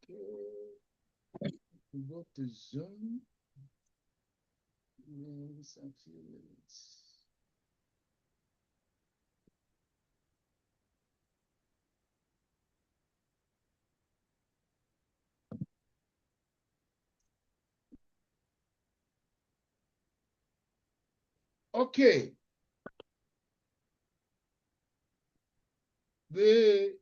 Okay. We go to Zoom. Yes, a few minutes. Okay. The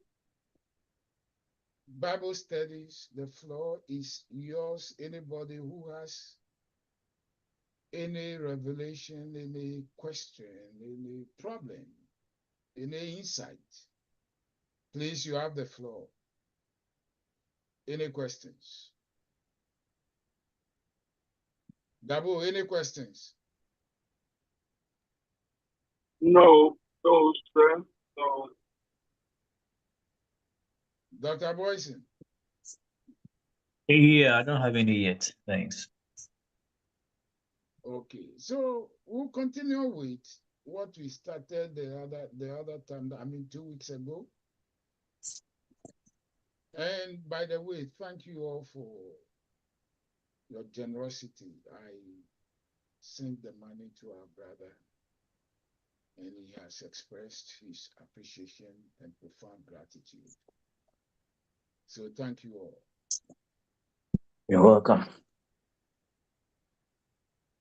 Bible studies, the floor is yours. Anybody who has any revelation, any question, any problem, any insight, please, you have the floor. Any questions? Dabo, any questions? No, no, sir. No. Dr. Boyson? Yeah, I don't have any yet. Thanks. Okay, so we'll continue with what we started the other time, 2 weeks ago. And by the way, thank you all for your generosity. I sent the money to our brother, and he has expressed his appreciation and profound gratitude. So thank you all. You're welcome.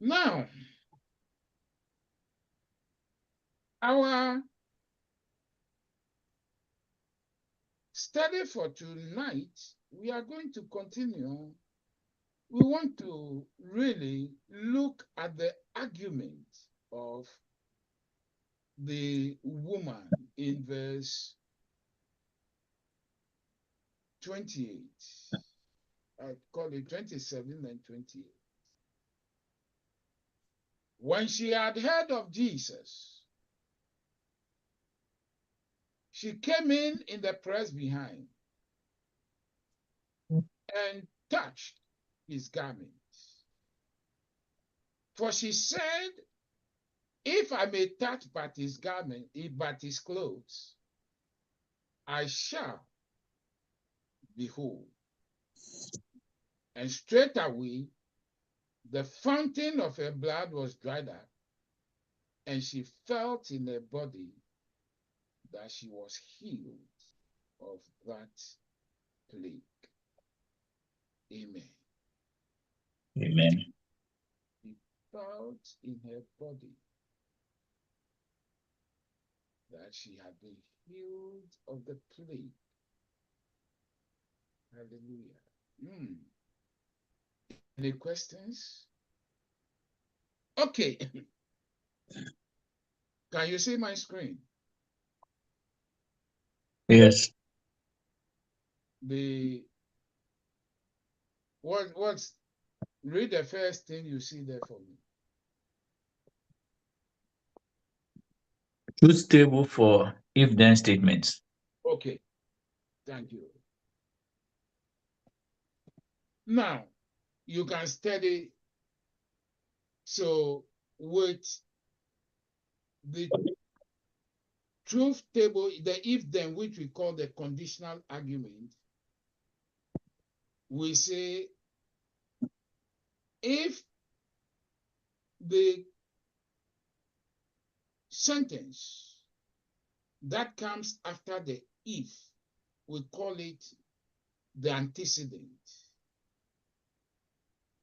Now, our study for tonight, we are going to continue. We want to really look at the argument of the woman in verse 28. I call it 27 and 28. When she had heard of Jesus, she came in the press behind and touched his garment. For she said, if I may touch but his garment, but his clothes, I shall be whole. And straightway the fountain of her blood was dried up, and she felt in her body that she was healed of that plague. Amen. Amen. She felt in her body that she had been healed of the plague. Hallelujah. Any questions? Okay. Can you see my screen? Yes. What's read the first thing you see there for me. Truth table for if-then statements. Okay. Thank you. Now, you can study. So, with the truth table, the if-then, which we call the conditional argument, we say if the sentence that comes after the if, we call it the antecedent.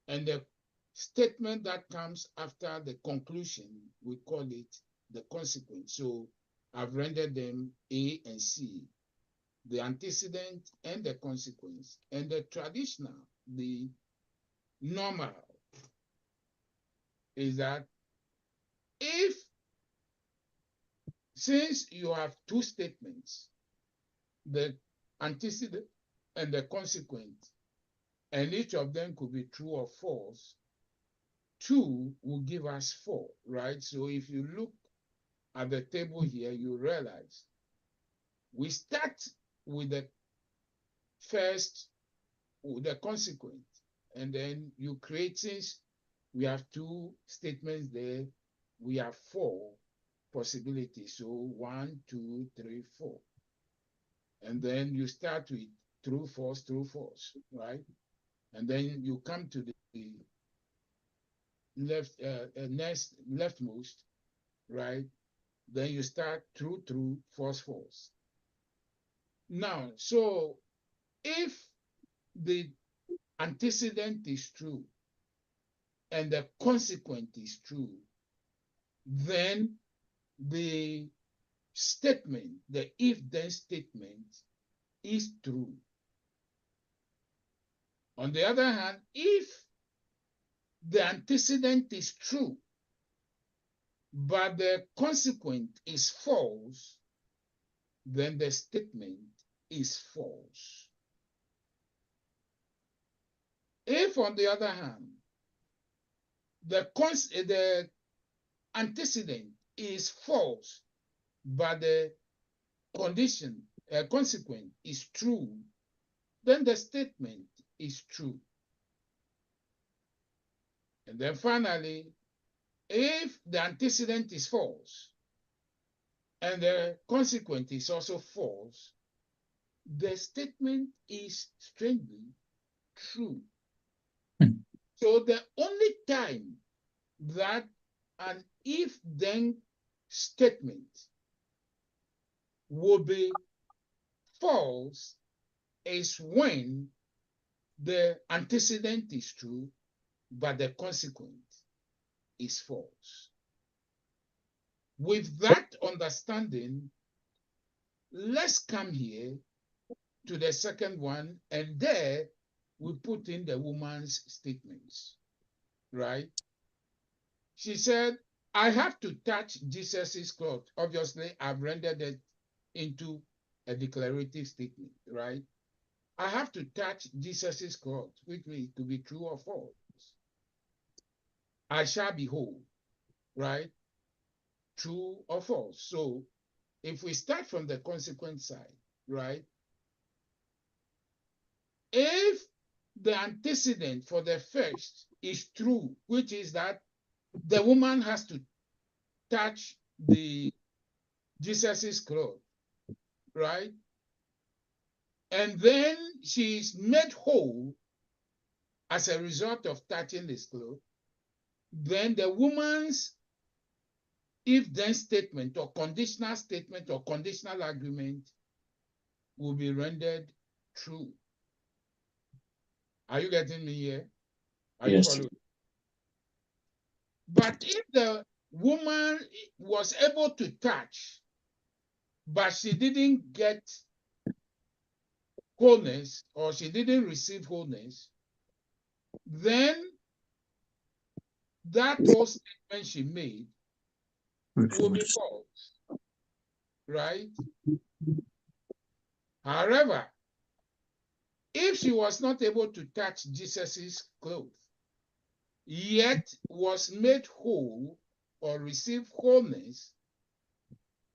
And the statement that comes after the conclusion, we call it the consequence. So I've rendered them A and C, the antecedent and the consequence. And the traditional, the normal, is that if, since you have two statements, the antecedent and the consequent, and each of them could be true or false, 2 will give us 4, right? So if you look at the table here, you realize we start with the first, the consequent, and then you create, since we have 2 statements there, we have 4 possibilities. So 1, 2, 3, 4. And then you start with true, false, right? And then you come to the next leftmost, right? Then you start true, false, false. Now, so if the antecedent is true and the consequent is true, then the statement, the if-then statement, is true. On the other hand, if the antecedent is true, but the consequent is false, then the statement is false. If, on the other hand, the antecedent is false, but the consequent is true, then the statement is true. And then finally, if the antecedent is false and the consequent is also false, the statement is strangely true. So the only time that an if-then statement will be false is when the antecedent is true, but the consequent is false. With that understanding, let's come here to the second one, and there we put in the woman's statements, right? She said, I have to touch Jesus's cloth. Obviously, I've rendered it into a declarative statement, right? I have to touch Jesus's cloth, which means to be true or false. I shall be whole, right? True or false. So if we start from the consequent side, right? If the antecedent for the first is true, which is that the woman has to touch the Jesus's cloth, right? And then she's made whole as a result of touching his cloth, then the woman's if-then statement or conditional argument will be rendered true. Are you getting me here? Are you following? But if the woman was able to touch, but she didn't get wholeness or she didn't receive wholeness, then that whole statement she made will be false, right? However, if she was not able to touch Jesus's clothes, yet was made whole or received wholeness,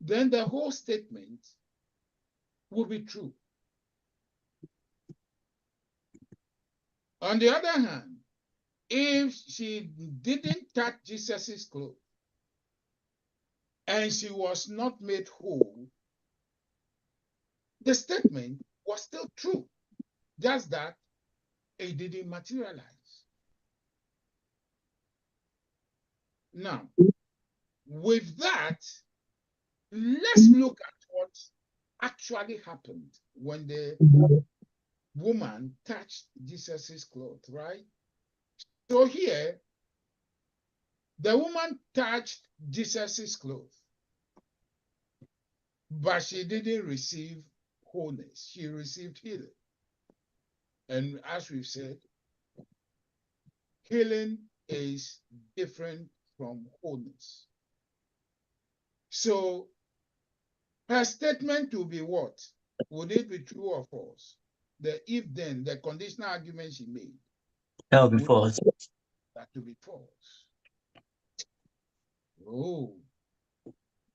then the whole statement will be true. On the other hand, if she didn't touch Jesus's clothes and she was not made whole, the statement was still true, just that it didn't materialize. Now, with that, let's look at what actually happened when the woman touched Jesus's clothes, right? So here, the woman touched Jesus's clothes, but she didn't receive wholeness. She received healing. And as we've said, healing is different from wholeness. So her statement will be what? Would it be true or false? The if-then, the conditional argument she made. That would be false. That will be false. Oh,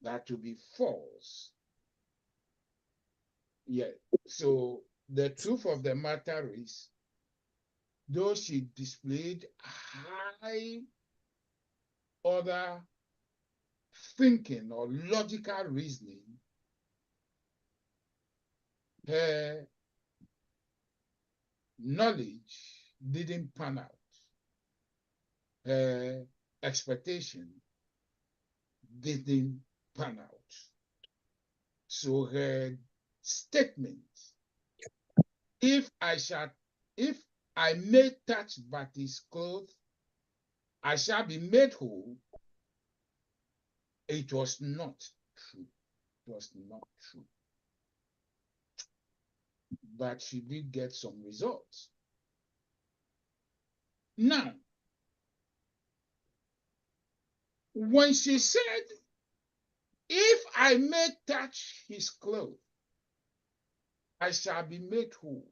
that will be false. Yeah. So the truth of the matter is, though she displayed high order thinking or logical reasoning, her knowledge didn't pan out. Her expectation didn't pan out. So her statement, if I may touch but his clothes, I shall be made whole, it was not true. It was not true. But she did get some results. Now, when she said, if I may touch his clothes, I shall be made whole.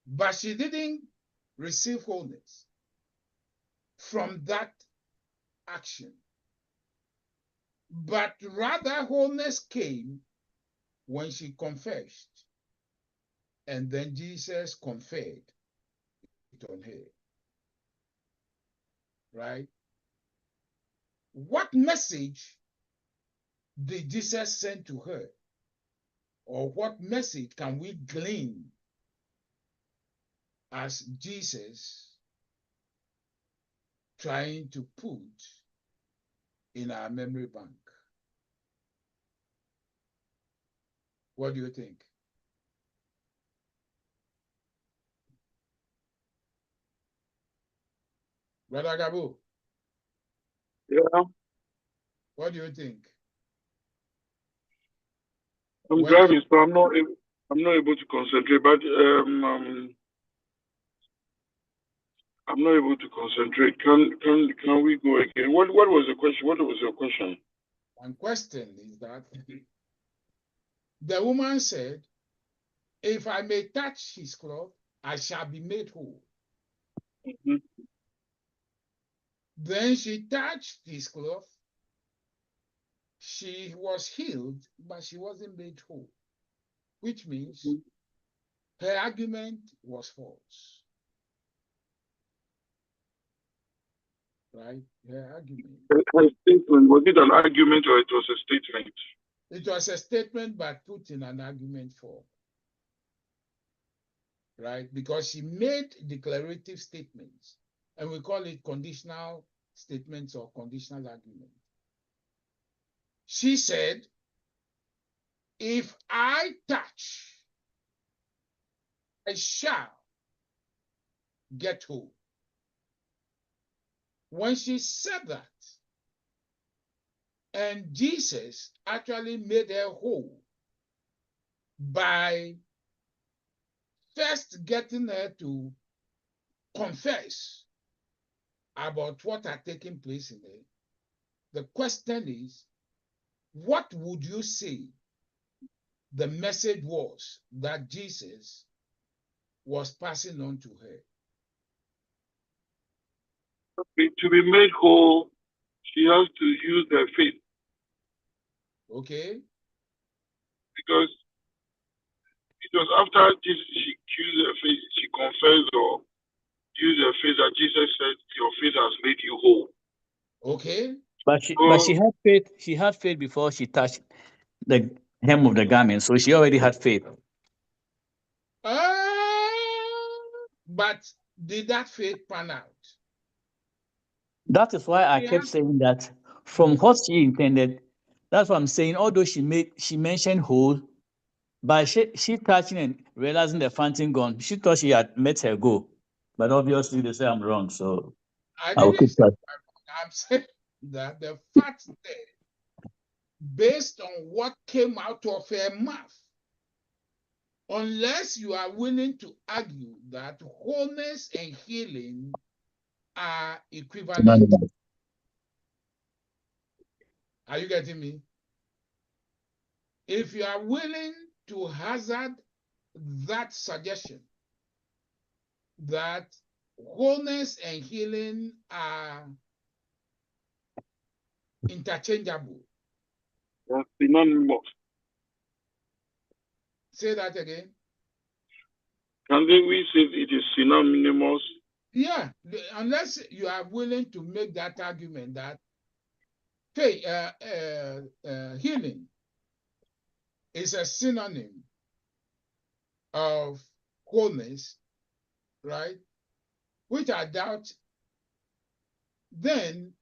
But she didn't receive wholeness from that action. But rather, wholeness came when she confessed. And then Jesus conferred it on her. Right? What message did Jesus send to her? Or what message can we glean as Jesus trying to put in our memory bank? What do you think? Brother Gabo? Yeah, What do you think? I'm driving, so I'm not able to concentrate. But I'm not able to concentrate. Can we go again? What was the question? What was your question? One question is that the woman said, if I may touch his cloth, I shall be made whole. Mm-hmm. Then she touched his cloth. She was healed, but she wasn't made whole, which means her argument was false. Right? Her argument. Her statement, was it an argument or it was a statement? It was a statement, but put in an argument form. Right? Because she made declarative statements, and we call it conditional statements or conditional argument. She said, if I touch, I shall get whole. When she said that, and Jesus actually made her whole by first getting her to confess about what had taken place in her. The question is, what would you say the message was that Jesus was passing on to her? To be made whole, she has to use her faith. Okay? Because it was after Jesus, she used her faith, she confessed or used her faith that Jesus said, your faith has made you whole. Okay? But she had faith. She had faith before she touched the hem of the garment, so she already had faith. But did that faith pan out? That is why I kept saying that from what she intended. That's what I'm saying. Although she mentioned whole, but she touching and realizing the fountain gone, she thought she had met her goal. But obviously they say I'm wrong, so I I'll didn't keep say that. I'm saying that the fact that based on what came out of her mouth, unless you are willing to argue that wholeness and healing are equivalent. Are you getting me? If you are willing to hazard that suggestion that wholeness and healing are interchangeable. That's synonymous. Say that again. Can we say it is synonymous? Yeah, unless you are willing to make that argument that healing is a synonym of wholeness, right? Which I doubt, then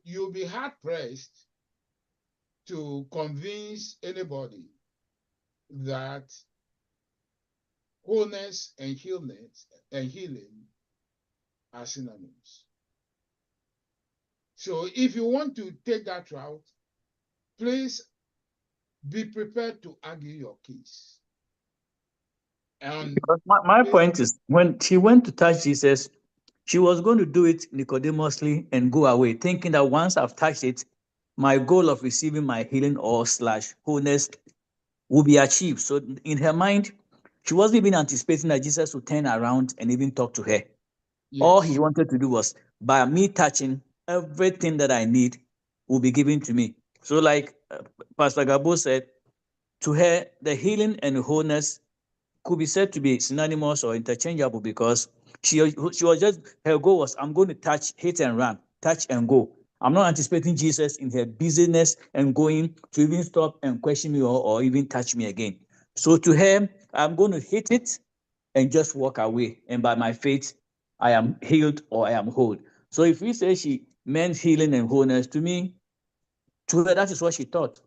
you'll be hard pressed to convince anybody that wholeness and healing are synonyms. So if you want to take that route, please be prepared to argue your case. And Because my point is, when she went to touch Jesus, she was going to do it Nicodemously and go away, thinking that once I've touched it, my goal of receiving my healing or / wholeness will be achieved. So in her mind, she wasn't even anticipating that Jesus would turn around and even talk to her. yes, All he wanted to do was, by me touching, everything that I need will be given to me. So like Pastor Gabo said, to her, the healing and wholeness could be said to be synonymous or interchangeable, because she was just, her goal was, I'm going to touch, hit and run, touch and go. I'm not anticipating Jesus in her busyness and going to even stop and question me or even touch me again. So to her, I'm going to hit it and just walk away. And by my faith, I am healed or I am whole. So if we say she meant healing and wholeness, to me, to her, that is what she thought,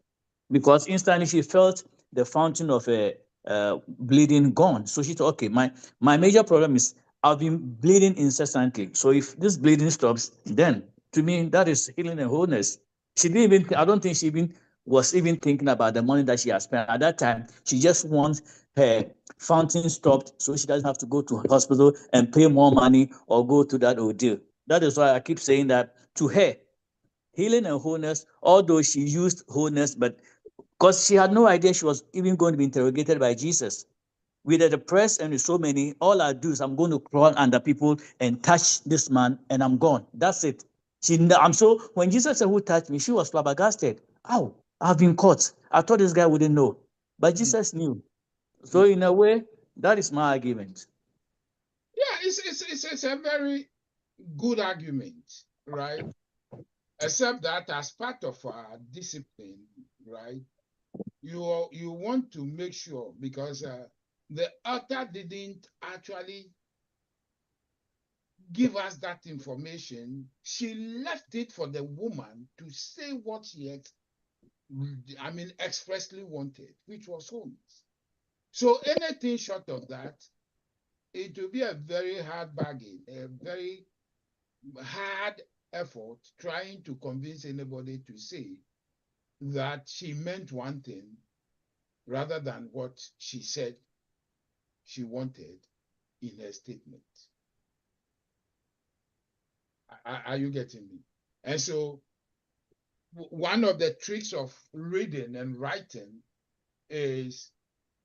because instantly she felt the fountain of bleeding gone. So she thought, okay, my major problem is I've been bleeding incessantly. So if this bleeding stops, then to me that is healing and wholeness. She didn't even. I don't think she even was even thinking about the money that she has spent at that time. She just wants her fountain stopped so she doesn't have to go to hospital and pay more money or go to that ordeal. That is why I keep saying that to her, healing and wholeness, although she used wholeness, but because she had no idea she was even going to be interrogated by Jesus. With the press and with so many, all I do is I'm going to crawl under people and touch this man and I'm gone. That's it. I'm so, when Jesus said, who touched me? She was flabbergasted. Ow, I've been caught. I thought this guy wouldn't know. But Jesus knew. So in a way, that is my argument. Yeah, it's a very good argument, right? Except that as part of our discipline, right, you want to make sure, because the author didn't actually give us that information. She left it for the woman to say what she expressly wanted, which was wholeness. So anything short of that, it will be a very hard bargain, a very hard effort trying to convince anybody to say that she meant one thing rather than what she said she wanted in her statement. Are you getting me? And so one of the tricks of reading and writing is,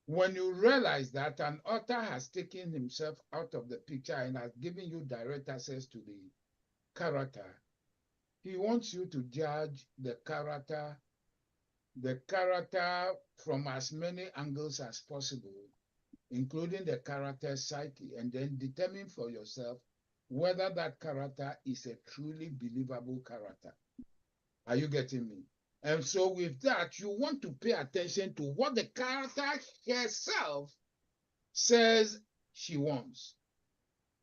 when you realize that an author has taken himself out of the picture and has given you direct access to the character, he wants you to judge the character from as many angles as possible, including the character's psyche, and then determine for yourself whether that character is a truly believable character. Are you getting me? And so with that, you want to pay attention to what the character herself says she wants,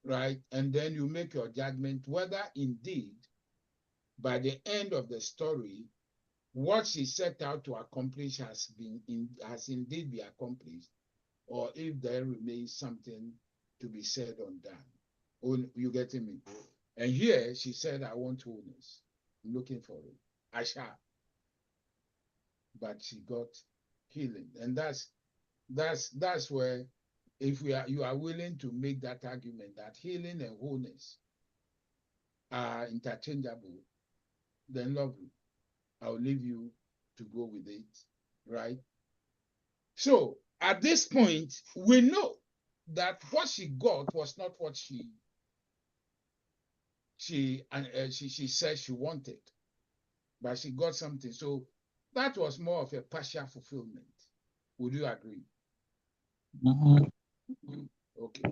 right? And then you make your judgment whether indeed, by the end of the story, what she set out to accomplish has indeed been accomplished, or if there remains something to be said or done. Oh, you getting me? And here she said, I want wholeness. I'm looking for it. I shall. But she got healing. And that's where, if you are willing to make that argument that healing and wholeness are interchangeable, then lovely. I'll leave you to go with it, right? So at this point, we know that what she got was not what she said she wanted, but she got something. So that was more of a partial fulfillment. Would you agree? Okay.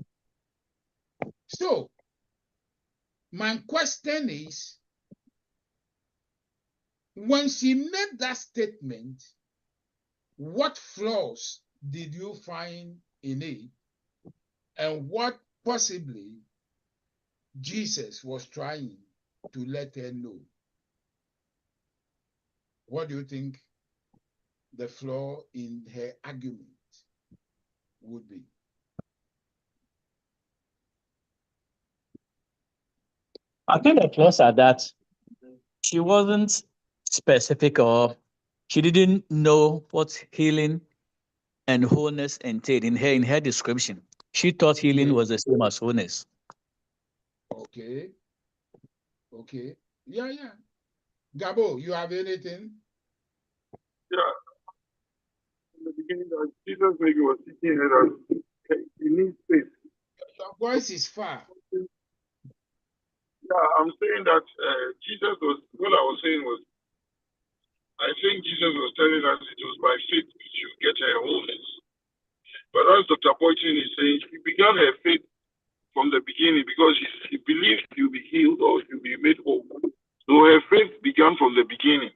So my question is, when she made that statement, what flaws did you find in it and what possibly Jesus was trying to let her know. What do you think the flaw in her argument would be? I think the flaws are that she wasn't specific, or she didn't know what healing and wholeness entailed in her description. She thought healing Yeah. was the same as wholeness. Okay. Yeah. Gabo, you have anything? Yeah. In the beginning, Jesus maybe was teaching her that he needs faith. Your voice is far. Yeah, I'm saying that Jesus was, what I was saying was, I think Jesus was telling us it was by faith we should get her wholeness. But as Dr. Boyton is saying, she began her faith from the beginning because she believed she'll be healed or she'll be made whole. So her faith began from the beginning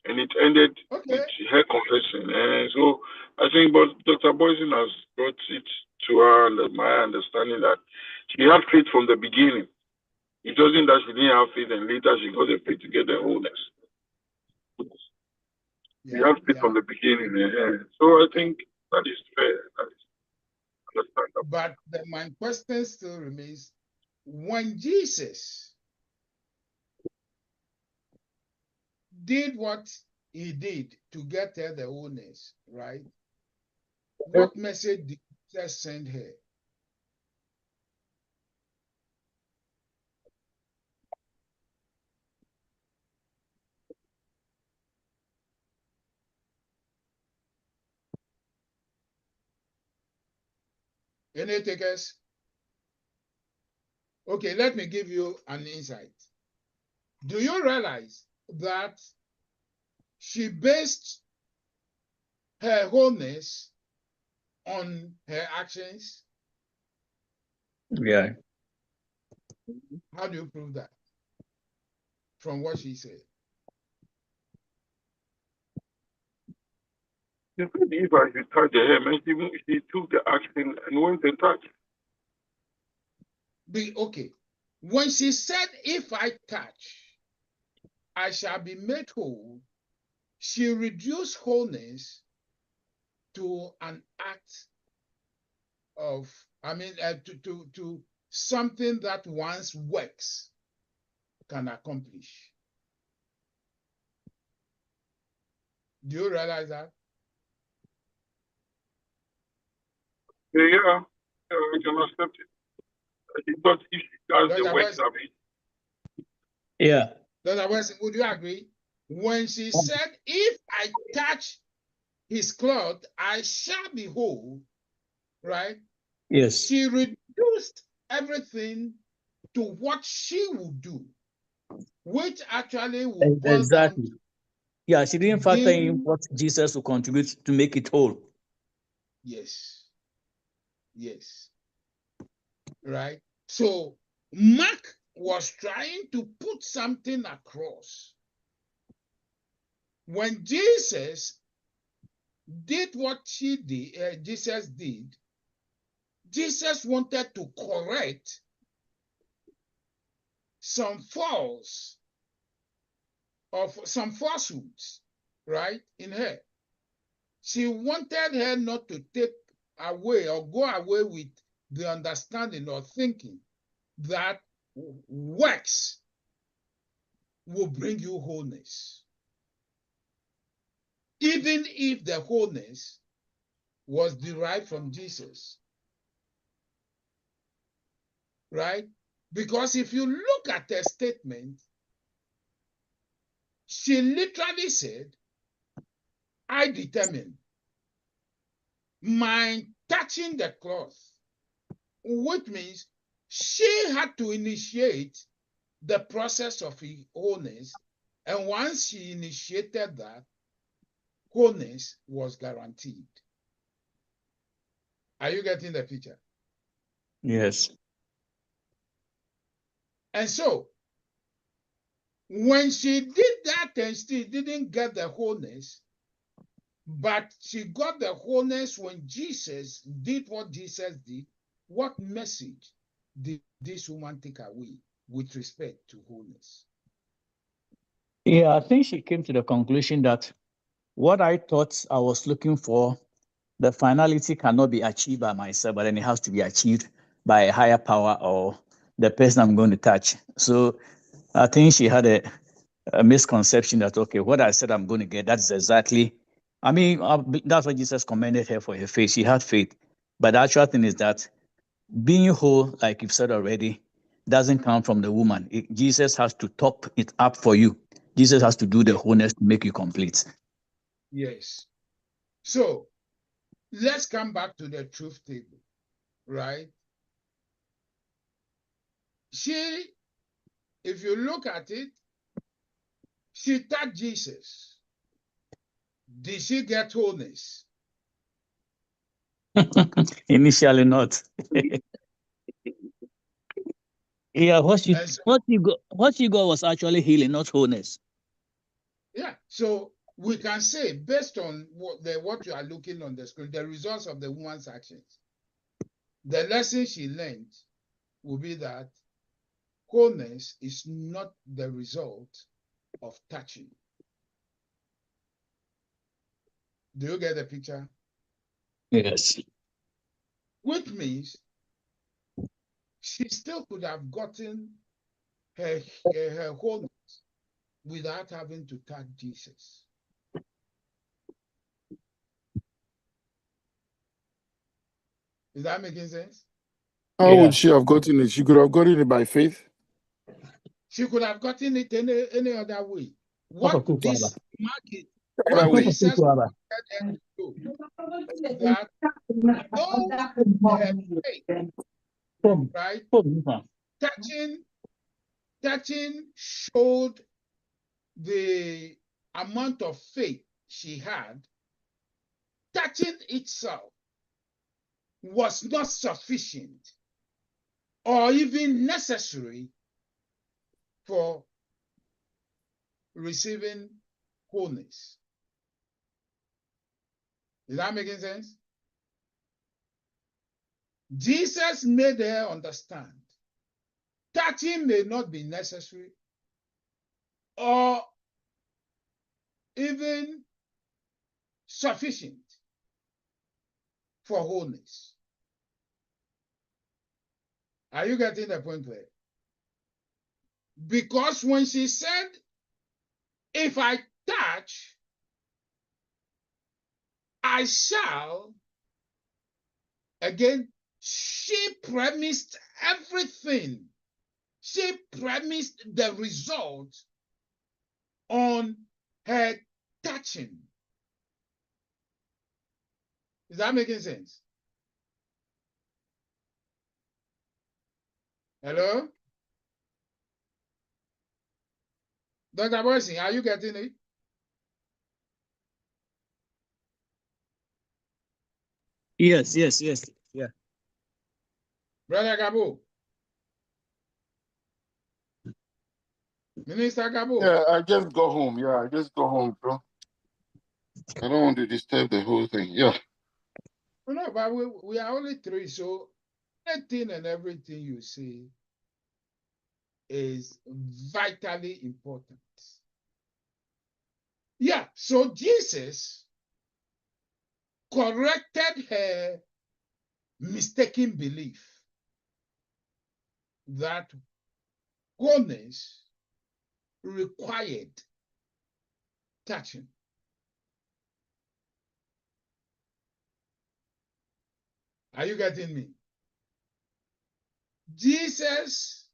and it ended with her confession. And so I think but Dr. Boyton has brought it to her, my understanding that she had faith from the beginning. It wasn't that she didn't have faith and later she got the faith to get the wholeness. She had faith from the beginning. So I think that is fair. That is understandable. But my question still remains, when Jesus did what he did to get her the wholeness, right? What message did Jesus send her? Any takers? Okay, let me give you an insight. Do you realize that she based her wholeness on her actions? Yeah. How do you prove that? From what she said. If I should touch the hem, and she took the action and went and touched. Okay. When she said, if I touch, I shall be made whole, she reduced wholeness to an act of, to something that one's works can accomplish. Do you realize that? Yeah, we can accept it. But if she does the work of it. Yeah. Dr. Weston, would you agree? When she said, if I touch his cloth, I shall be whole, right? Yes. She reduced everything to what she would do, which actually would boil exactly. down. Yeah, she didn't factor in what Jesus will contribute to make it whole. Yes. Right? So Mark was trying to put something across. When Jesus did what Jesus did, Jesus wanted to correct some faults of some falsehoods, right, in her. She wanted her not to take away or go away with the understanding or thinking that works will bring you wholeness. Even if the wholeness was derived from Jesus. Right? Because if you look at her statement, she literally said, I determine my touching the cloth, which means she had to initiate the process of wholeness. And once she initiated that, wholeness was guaranteed. Are you getting the picture? Yes. And so, when she did that and still didn't get the wholeness, But she got the wholeness when Jesus did what Jesus did. What message did this woman take away with respect to wholeness? Yeah, I think she came to the conclusion that what I thought I was looking for, the finality cannot be achieved by myself, but then it has to be achieved by a higher power or the person I'm going to touch. So I think she had a misconception that, okay, what I said I'm going to get, that's exactly, I mean, that's why Jesus commended her for her faith. She had faith. But the actual thing is that being whole, like you've said already, doesn't come from the woman. Jesus has to top it up for you. Jesus has to do the wholeness to make you complete. Yes. So let's come back to the truth table, right? She, if you look at it, she touched Jesus. Did she get wholeness? Initially, not. Yeah, what she And so, what she got was actually healing, not wholeness. yeah, so we can say, based on what you are looking on the screen, the results of the woman's actions, the lesson she learned will be that wholeness is not the result of touching. Do you get the picture? Yes. Which means she still could have gotten her wholeness without having to touch Jesus. Is that making sense? How Yeah. would she have gotten it? She could have gotten it by faith. She could have gotten it any other way. Papa What Kukwaba. this market, Other what way. Jesus wanted her to do is that though her faith, right, touching showed the amount of faith she had, touching itself was not sufficient or even necessary for receiving wholeness. Is that making sense? Jesus made her understand touching may not be necessary or even sufficient for wholeness. Are you getting the point there? Because when she said, if I touch, I shall, again, she premised everything. She premised the result on her touching. Is that making sense? Hello? Dr. Boyson, are you getting it? Yes. Yeah. Brother Gabo? Minister Gabo? Yeah, I just go home. Yeah, I just go home, bro. I don't want to disturb the whole thing. Yeah. No, but we are only three, so anything and everything you say is vitally important. Yeah, so Jesus corrected her mistaken belief that wholeness required touching. Are you getting me? Jesus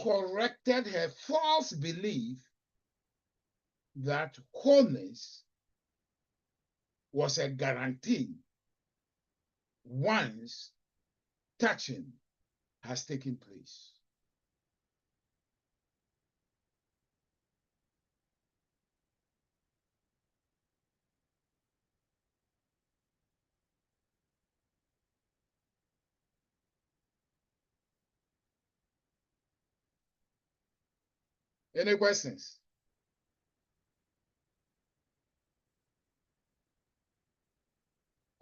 corrected her false belief that wholeness was a guarantee once touching has taken place. Any questions?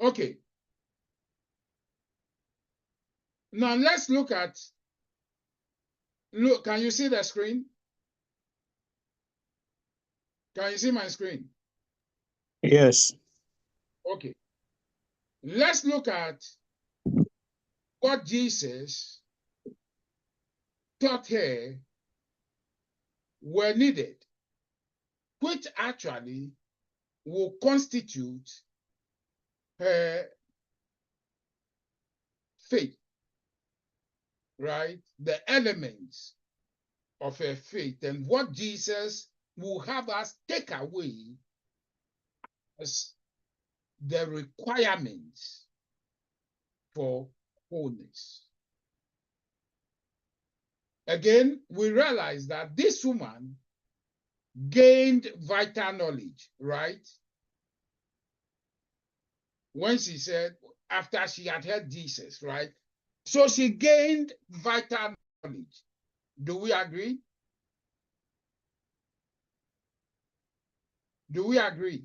Okay. Now let's look at, can you see the screen? Can you see my screen? Yes. Okay. Let's look at what Jesus taught her were needed, which actually will constitute her faith, right? The elements of her faith and what Jesus will have us take away as the requirements for wholeness. Again, we realize that this woman gained vital knowledge, right? When she said, after she had heard Jesus, right? So she gained vital knowledge. Do we agree? Do we agree?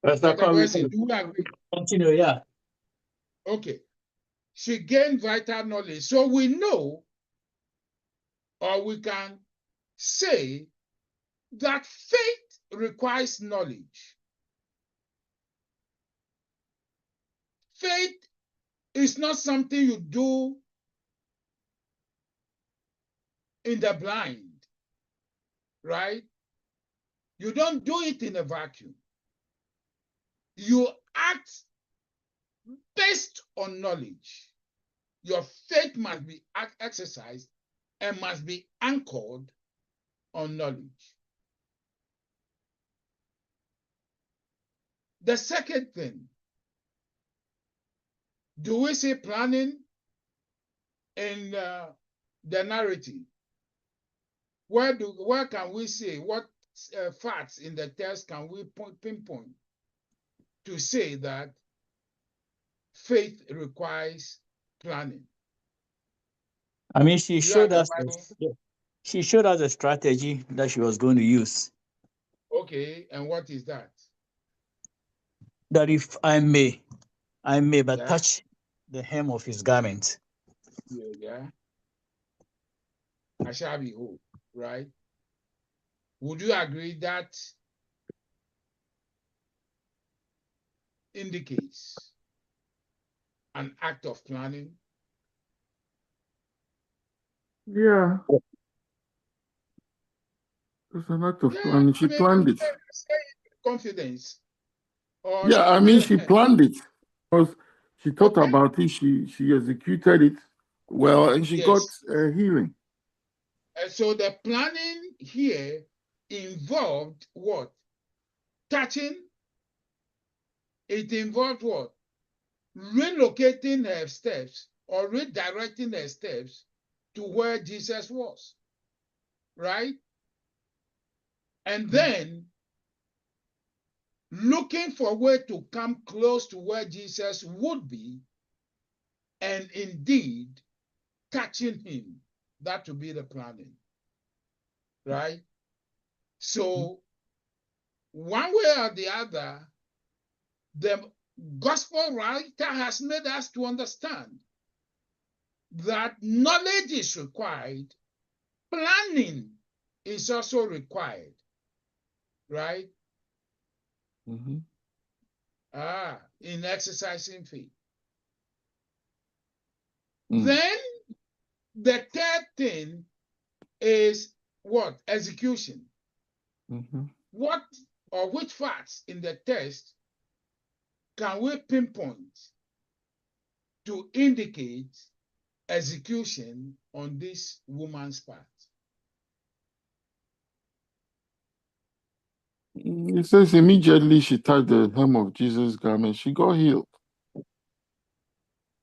Pastor Dr. Wesley, do we agree? Continue, yeah. Okay. She gained vital knowledge. So we know, or we can say, that faith requires knowledge. Faith is not something you do in the blind, right? You don't do it in a vacuum. You act based on knowledge. Your faith must be exercised and must be anchored on knowledge. The second thing, do we see planning in the narrative? Where can we see, what facts in the text can we pinpoint to say that faith requires planning? I mean, she Do you have showed the us Bible? she showed us a strategy that she was going to use. Okay, and what is that? That if I may but Yeah, touch the hem of his garment. yeah. I shall be whole, right? Would you agree that indicates an act of planning? Yeah. It's an act of Yeah, planning. She I mean, planned it. say it with confidence. Or Yeah, I mean, she planned it because she thought okay, about it. She executed it well, and she got yes. healing. And so the planning here involved what? Touching. It involved what? Relocating her steps or redirecting her steps to where Jesus was, right? And then looking for a way to come close to where Jesus would be, and indeed touching him. That would be the planning, right? So one way or the other, the gospel writer has made us to understand that knowledge is required, planning is also required, right? Mm-hmm. In exercising faith. Mm. Then the third thing is what? Execution. Mm-hmm. What or which facts in the text can we pinpoint to indicate execution on this woman's part? It says immediately she touched the hem of Jesus' garment, she got healed.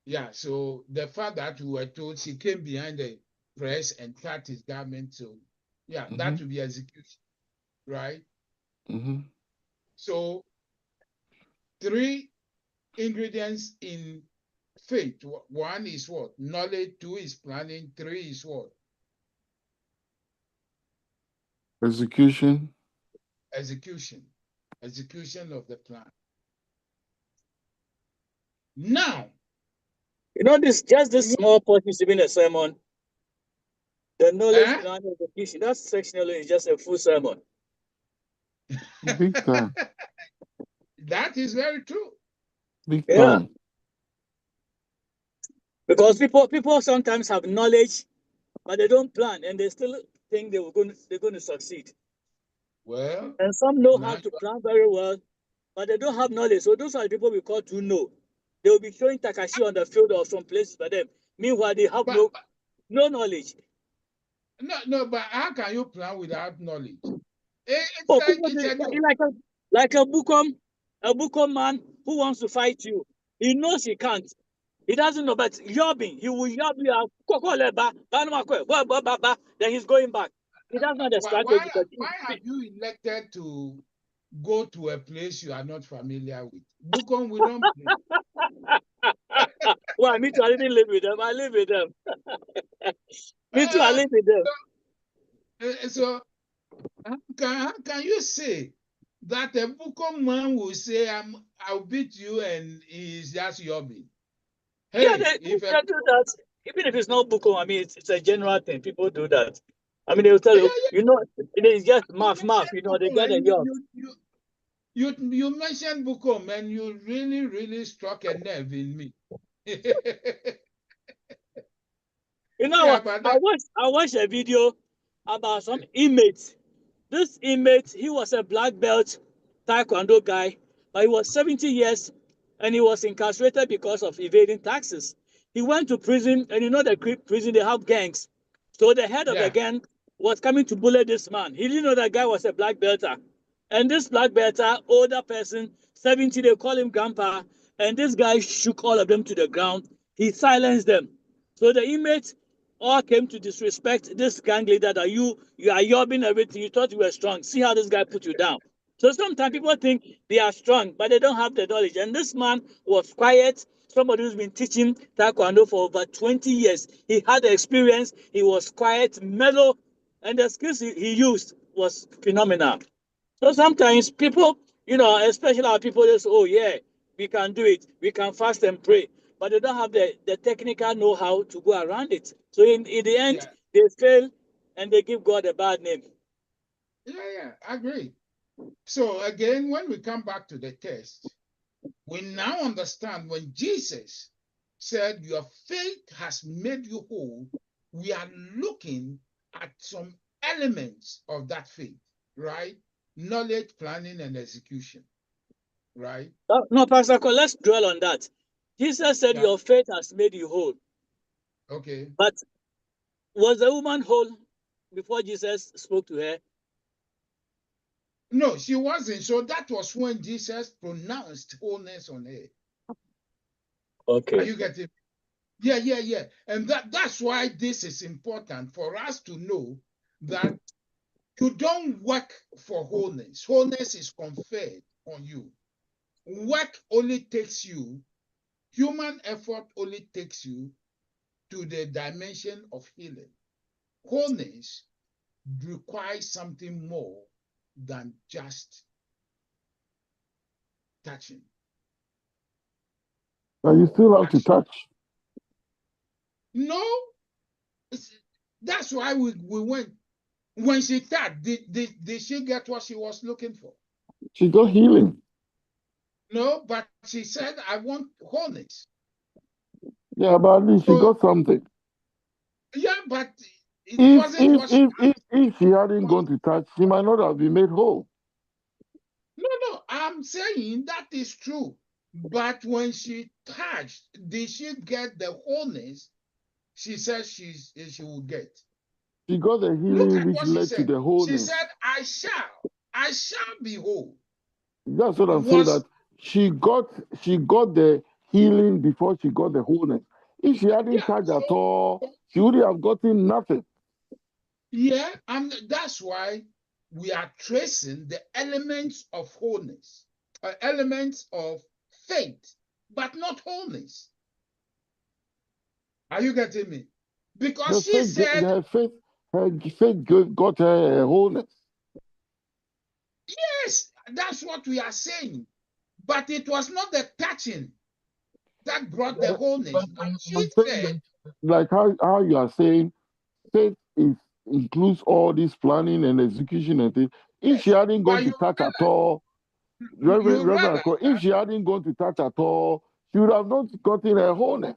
Yeah, so the fact that we were told she came behind the press and touched his garment, so yeah, that would be execution, right? Mm-hmm. So 3 ingredients in faith. 1 is what? Knowledge. 2 is planning. 3 is what? Execution. Execution of the plan. Now, You know, this small portion is even a sermon. The knowledge behind execution, that section alone is just a full sermon. Big time. That is very true. Big time. Because people sometimes have knowledge, but they don't plan, and they still think they're going to succeed. Well, and some know how to plan very well, but they don't have knowledge. So those are the people we call to know. They will be showing Takashi on the field or some places for them. Meanwhile, they have no knowledge. No, but how can you plan without knowledge? It's like a Bukom man who wants to fight you. He knows he can't. He doesn't know, but yobbing, he will yob you out. Then he's going back. He doesn't know the strategy. Why have you elected to go to a place you are not familiar with? Bukom, we don't play. Well, me too, I didn't live with them. I live with them. Me too, I live with them. So how can you say that a Bukom man will say, I'll beat you and he's just yobbing? Hey, yeah, they do that. Even if it's not Bukom, I mean, it's a general thing. People do that. I mean, they will tell you, you know, it is just math, you know, they get a job. You mentioned Bukom and you really struck a nerve in me. You know what? I watched a video about some inmates. This inmate, he was a black belt taekwondo guy, but he was 70 years and he was incarcerated because of evading taxes. He went to prison, and you know the prison, they have gangs. So the head of the gang was coming to bully this man. He didn't know that guy was a black belter. And this black belter, older person, 70, they call him grandpa, and this guy shook all of them to the ground. He silenced them. So the inmates all came to disrespect this gang leader, that you are yobbing everything. You thought you were strong. See how this guy put you down. So sometimes people think they are strong, but they don't have the knowledge. And this man was quiet. Somebody who's been teaching taekwondo for over 20 years. He had the experience. He was quiet, mellow, and the skills he used was phenomenal. So sometimes people, you know, especially our people, they say, oh yeah, we can do it. We can fast and pray. But they don't have the technical know-how to go around it. So in the end, they fail and they give God a bad name. Yeah, I agree. So again, when we come back to the text, we now understand when Jesus said, your faith has made you whole, we are looking at some elements of that faith, right? Knowledge, planning, and execution, right? No, Pastor Cole, let's dwell on that. Jesus said, your faith has made you whole. Okay. But was the woman whole before Jesus spoke to her? No, she wasn't. So that was when Jesus pronounced wholeness on her. Okay. Are you getting it? Yeah. And that's why this is important for us to know that you don't work for wholeness. Wholeness is conferred on you. Work only takes you, human effort only takes you to the dimension of healing. Wholeness requires something more than just touching. But you still have to touch. No, that's why we went. When she touched, did she get what she was looking for? She got healing. No, but she said, I want wholeness. Yeah, but at least she got something. Yeah, but if she hadn't gone to touch, she might not have been made whole. No, I'm saying that is true. But when she touched, did she get the wholeness she said she will get? She got the healing which led to the wholeness. She said, I shall be whole. That's what I'm saying, that she got the healing before she got the wholeness. If she hadn't touched at all, she would have gotten nothing. Yeah, and that's why we are tracing the elements of wholeness, elements of faith, but not wholeness. Are you getting me? Because she said her faith got her wholeness. Yes, that's what we are saying. But it was not the touching that brought the wholeness. But she said, like how you are saying, faith includes all this planning and execution and things. If yes, she hadn't but gone to touch at all, Reverend, if she hadn't gone to touch at all, she would have not gotten her wholeness.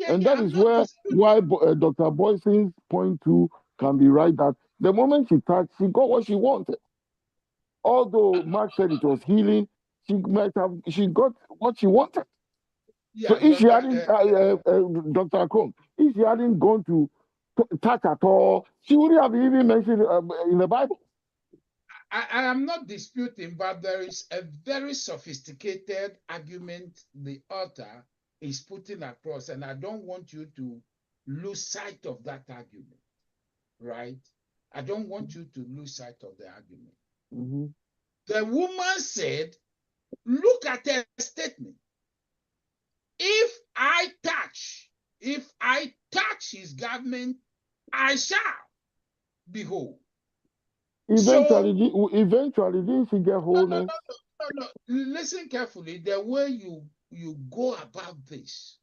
And that is why Dr. Boyson's point 2 can be right, that the moment she touched, she got what she wanted. Although Mark said it was healing, she got what she wanted. So if she hadn't, Dr. Akron, if she hadn't gone to touch at all, she wouldn't have even mentioned in the Bible. I am not disputing, but there is a very sophisticated argument the author is putting across, and I don't want you to lose sight of that argument, right? I don't want you to lose sight of the argument. Mm-hmm. The woman said, look at her statement. If I touch his garment, I shall be whole. Eventually, didn't she get wholeness? No. Listen carefully. The way you go about this.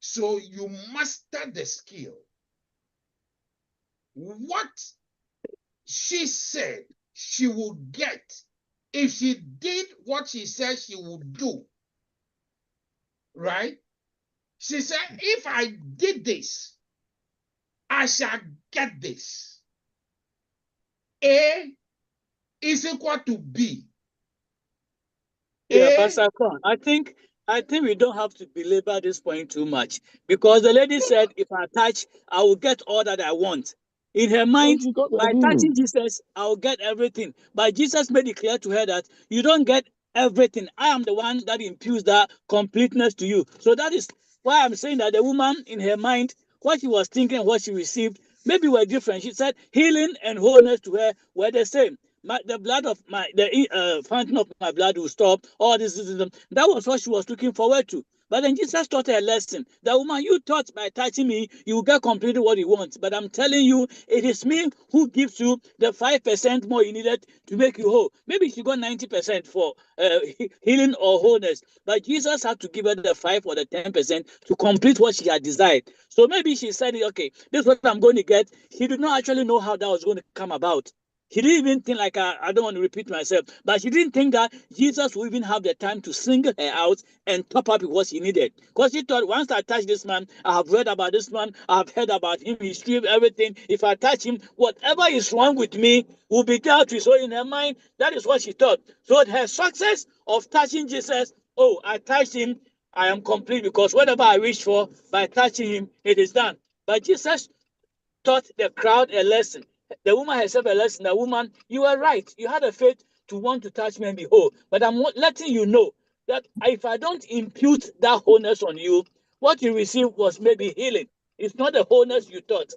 So you master the skill. What she said she would get if she did what she said she would do. Right? She said, if I did this, I shall get this. A is equal to B. Yeah, Pastor Khan, I think we don't have to belabor this point too much, because the lady said, if I touch, I will get all that I want. In her mind, by touching Jesus, I will get everything. But Jesus made it clear to her that you don't get everything. I am the one that imputes that completeness to you. So that is why I'm saying that the woman, in her mind, what she was thinking, what she received, maybe were different. She said healing and wholeness to her were the same. The blood of the fountain of my blood will stop. All this. That was what she was looking forward to. But then Jesus taught her a lesson. The woman, you thought by touching me, you will get completely what you want. But I'm telling you, it is me who gives you the 5% more you needed to make you whole. Maybe she got 90% for healing or wholeness. But Jesus had to give her the 5 or the 10% to complete what she had desired. So maybe she said, okay, this is what I'm going to get. She did not actually know how that was going to come about. She didn't even think, like, I don't want to repeat myself, but she didn't think that Jesus would even have the time to single her out and top up with what she needed. Because she thought, once I touch this man, I have read about this man, I have heard about him, history, everything. If I touch him, whatever is wrong with me will be dealt with. So in her mind, that is what she thought. So her success of touching Jesus, oh, I touched him, I am complete, because whatever I wish for, by touching him, it is done. But Jesus taught the crowd a lesson. The woman herself a lesson. The woman, you are right. You had a faith to want to touch me and be whole. But I'm letting you know that if I don't impute that wholeness on you, what you received was maybe healing. It's not the wholeness you thought.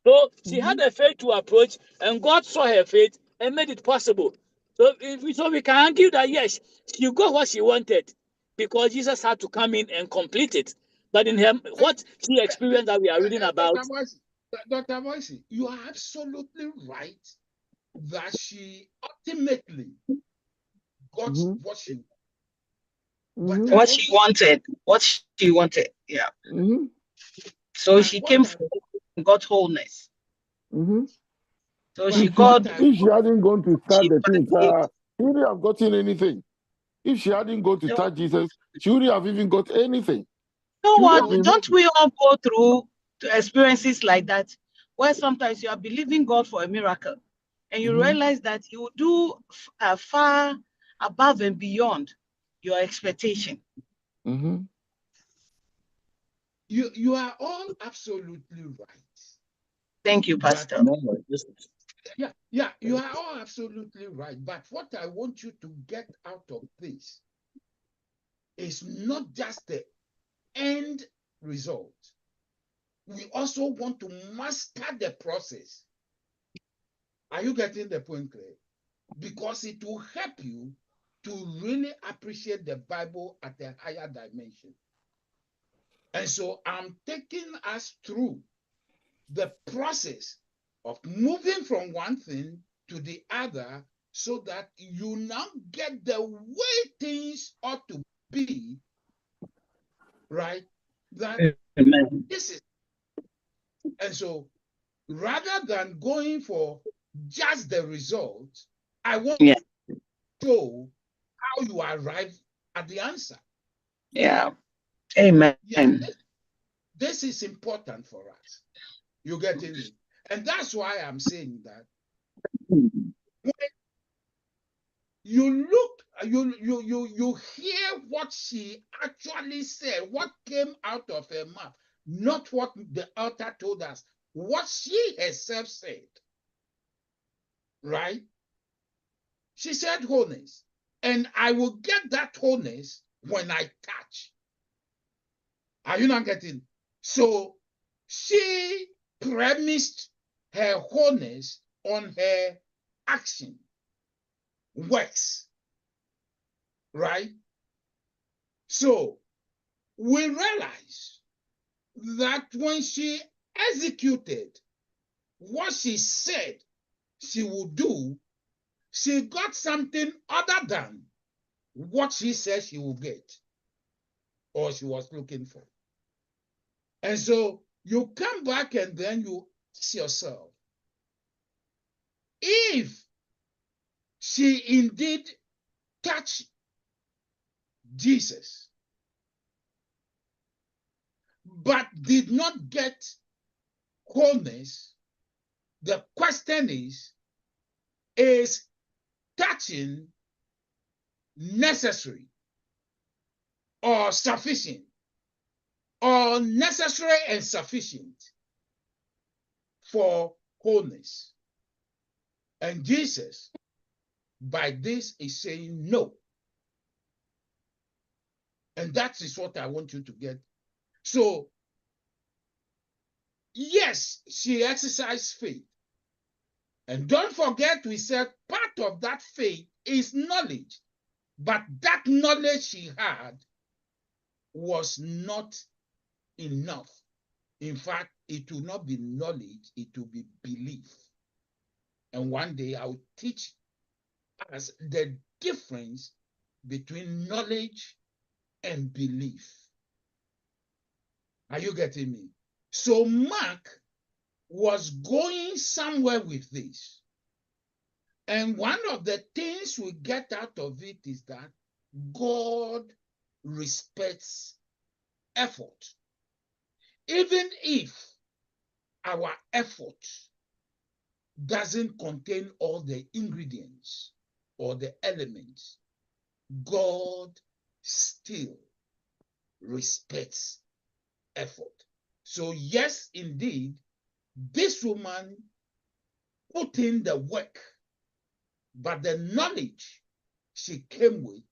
So she had a faith to approach, and God saw her faith and made it possible. So we can argue that yes, she got what she wanted because Jesus had to come in and complete it. But in her, what she experienced that we are reading about. Dr. Boyce, you are absolutely right that she ultimately got what she wanted. What she wanted. Yeah. So she came from and got wholeness. So she got. If she hadn't gone to start the thing, she wouldn't have gotten anything. If she hadn't gone to touch Jesus, she wouldn't have even got anything. You know what? Don't we all go through experiences like that, where sometimes you are believing God for a miracle, and you realize that He will do far above and beyond your expectation. You are all absolutely right. Thank you, Pastor. Yeah, you are all absolutely right. But what I want you to get out of this is not just the end result. We also want to master the process. Are you getting the point clear? Because it will help you to really appreciate the Bible at a higher dimension. And so I'm taking us through the process of moving from one thing to the other so that you now get the way things ought to be, right? That Amen. this is, and so rather than going for just the result, I want to show how you arrive at the answer. Yeah. Amen. Yeah, this is important for us. You get it? And that's why I'm saying that when you look, you hear what she actually said, what came out of her mouth, not what the author told us, what she herself said. Right? She said wholeness. And I will get that wholeness when I touch. Are you not getting? So she premised her wholeness on her action, works, right? So we realize that when she executed what she said she would do, she got something other than what she said she would get or she was looking for. And so you come back and then you ask yourself, if she indeed touched Jesus, but did not get wholeness, the question is touching necessary or sufficient, or necessary and sufficient for wholeness? And Jesus, by this, is saying no. And that is what I want you to get. So, yes, she exercised faith. And don't forget, we said part of that faith is knowledge. But that knowledge she had was not enough. In fact, it will not be knowledge, it will be belief. And one day I'll teach us the difference between knowledge and belief. Are you getting me? So Mark was going somewhere with this. And one of the things we get out of it is that God respects effort. Even if our effort doesn't contain all the ingredients or the elements, God still respects effort. So yes, indeed, this woman put in the work, but the knowledge she came with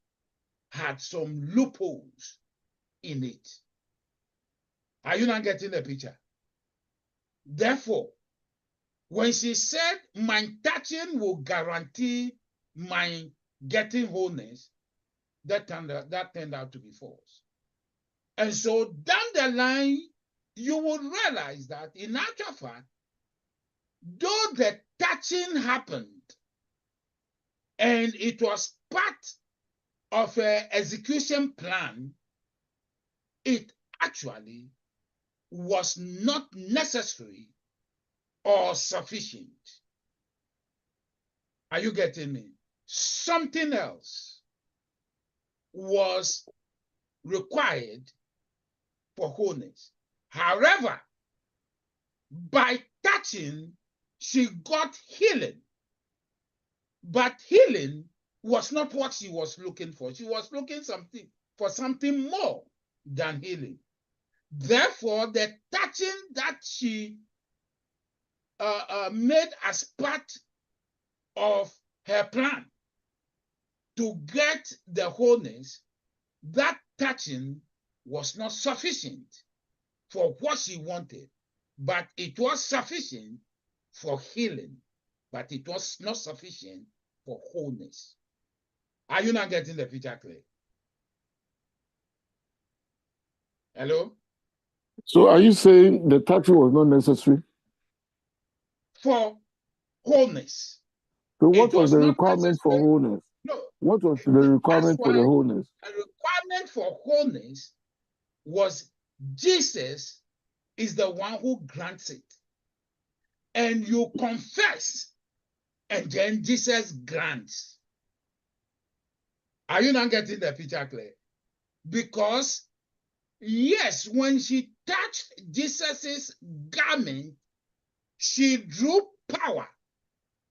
had some loopholes in it. Are you not getting the picture? Therefore, when she said, my touching will guarantee my getting wholeness, that turned out to be false. And so down the line, you will realize that in actual fact, though the touching happened, and it was part of an execution plan, it actually was not necessary or sufficient. Are you getting me? Something else was required for wholeness. However, by touching, she got healing. But healing was not what she was looking for. She was looking for something more than healing. Therefore, the touching that she made as part of her plan to get the wholeness, that touching was not sufficient for what she wanted, but it was sufficient for healing, but it was not sufficient for wholeness. Are you not getting the picture clear? Hello? So are you saying the touching was not necessary? For wholeness. So what was the requirement for wholeness? No. What was the requirement for the wholeness? A requirement for wholeness was Jesus is the one who grants it. And you confess, and then Jesus grants. Are you not getting the picture clear? Because, yes, when she touched Jesus's garment, she drew power.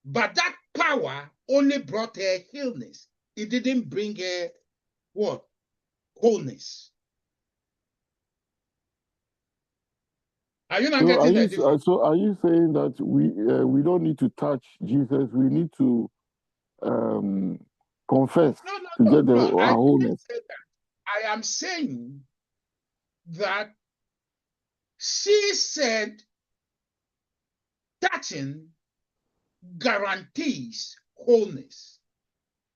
But that power only brought her illness. It didn't bring her what? Wholeness. Are you not getting the difference? So are you saying that we don't need to touch Jesus? We need to confess to get our wholeness? I am saying that she said touching guarantees wholeness,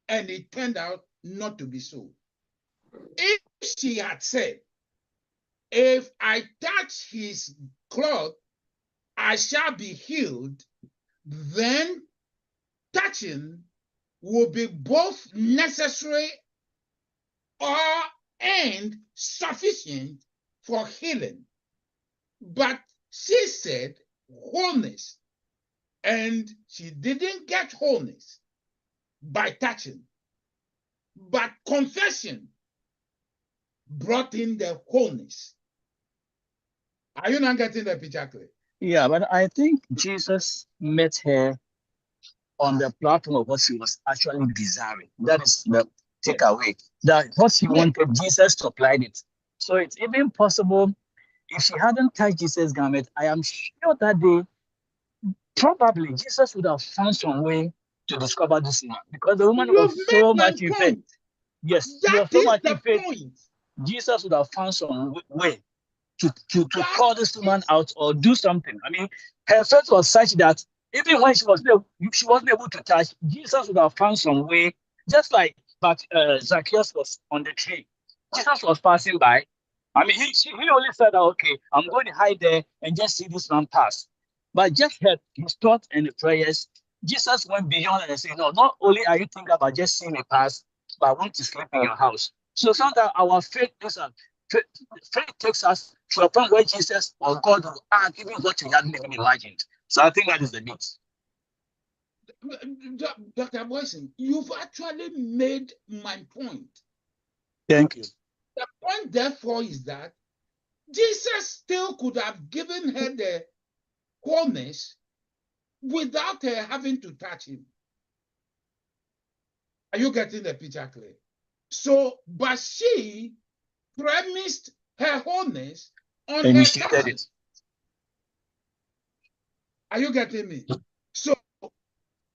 and it turned out not to be so. If she had said, if I touch his cloth, I shall be healed, then touching will be both necessary and sufficient for healing. But she said wholeness, and she didn't get wholeness by touching, but confession brought in the wholeness. Are you not getting the picture clear? Yeah, but I think Jesus met her on the platform of what she was actually desiring. That is the takeaway. That what she wanted, Jesus supplied it. So it's even possible if she hadn't touched Jesus' garment, I am sure that day, probably Jesus would have found some way to discover this woman, because the woman was so much in faith. Yes, she was so much in faith. Jesus would have found some way to call this woman out or do something. I mean, her faith was such that even when she wasn't able to touch, Jesus would have found some way, just like Zacchaeus was on the tree. Jesus was passing by. I mean, he only said, okay, I'm going to hide there and just see this man pass. But just his thoughts and the prayers, Jesus went beyond and said, no, not only are you thinking about just seeing me pass, but I want to sleep in your house. So sometimes our faith takes us to a point where Jesus or God will add even what we hadn't even imagined. So I think that is the bit. Dr. Boyson, you've actually made my point. Thank you. The point, therefore, is that Jesus still could have given her the wholeness without her having to touch him. Are you getting the picture clear? So, but she premised her wholeness on her touching. Are you getting me? So,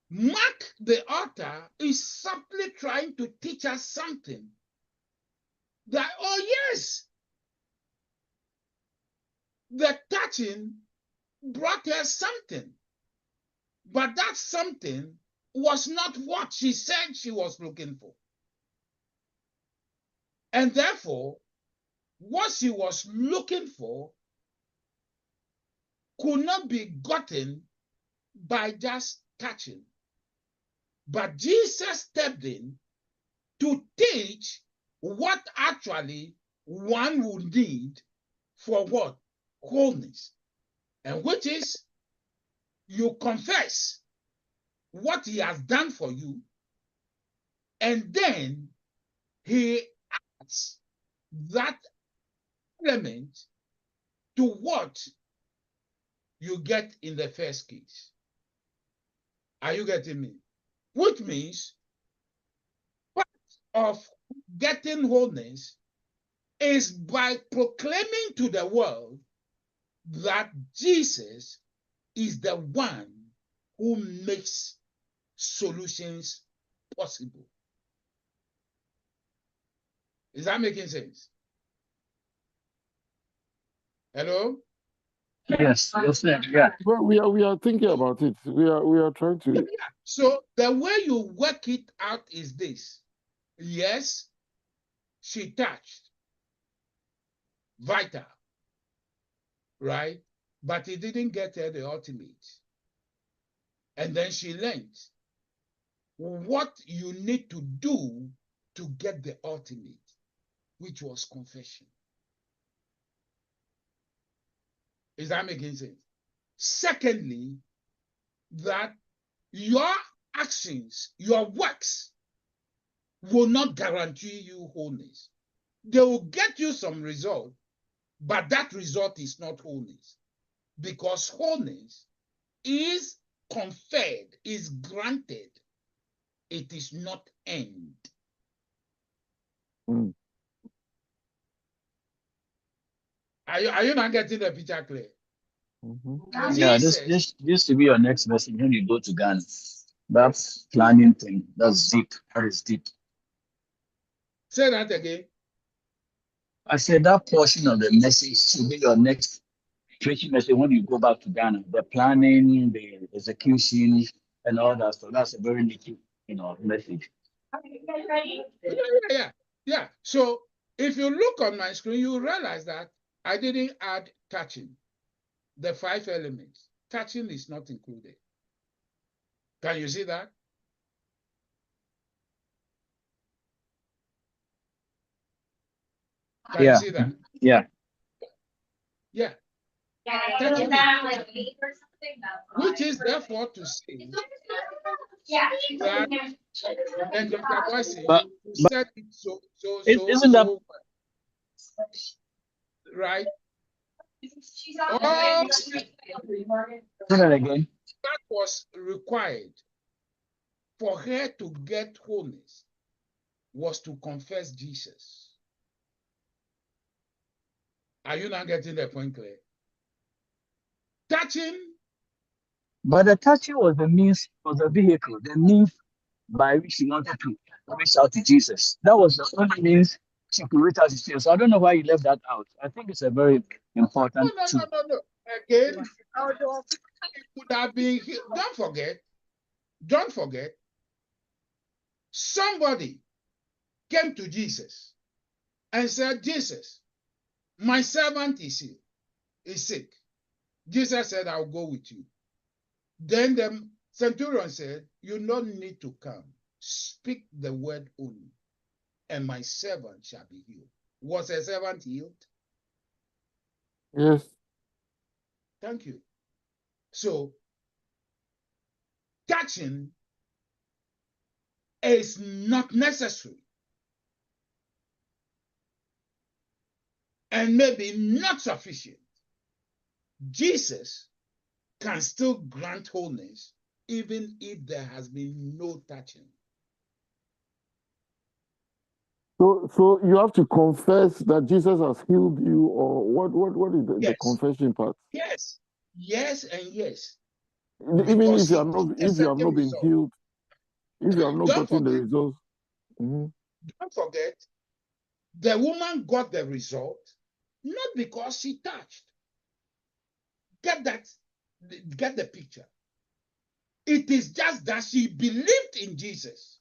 Mark the author is simply trying to teach us something. That, oh yes, the touching brought her something, but that something was not what she said she was looking for. And therefore, what she was looking for could not be gotten by just touching. But Jesus stepped in to teach what actually one would need for what? Wholeness. And which is, you confess what he has done for you, and then he adds that element to what you get in the first case. Are you getting me? Which means part of getting wholeness is by proclaiming to the world that Jesus is the one who makes solutions possible. Is that making sense? Hello? Yes, yeah. Well, we are thinking about it. We are trying to. So the way you work it out is this. Yes, she touched. Vital. Right? But it didn't get her the ultimate. And then she learned what you need to do to get the ultimate, which was confession. Is that making sense? Secondly, that your actions, your works will not guarantee you wholeness. They will get you some result, but that result is not wholeness, because wholeness is conferred, is granted. It is not earned. Mm. Are you not getting the picture clear? Mm-hmm. Yeah, this used to be your next message when you go to Ghana. That planning thing, that's deep. That is deep. Say that again. I said that portion of the message should be your next preaching message when you go back to Ghana. The planning, the execution, and all that. So that's a very neat, message. Yeah. So if you look on my screen, you realize that I didn't add touching. The 5 elements. Touching is not included. Can you see that? Can you see that? Yeah. Yeah. Which is therefore to say that, and Dr. Boyce said it so right? All that again. That was required for her to get wholeness was to confess Jesus. Are you not getting the point clear? Touching. But the touching was the means, was the vehicle, the means by which she wanted to reach out to Jesus. That was the only means she could reach out to Jesus. So I don't know why you left that out. I think it's a very important tool. No. Again, it could have been. Don't forget, somebody came to Jesus and said, Jesus, my servant is sick. Jesus said, I'll go with you. Then the centurion said, you don't need to come. Speak the word only, and my servant shall be healed. Was a servant healed? Yes. Thank you. So, touching is not necessary and maybe not sufficient. Jesus can still grant wholeness even if there has been no touching. So you have to confess that Jesus has healed you, or what is the confession part? Yes, and yes. Even if you have not been healed, if you have not gotten the results. Don't forget, the woman got the result not because she touched. Get the picture. It is just that she believed in Jesus.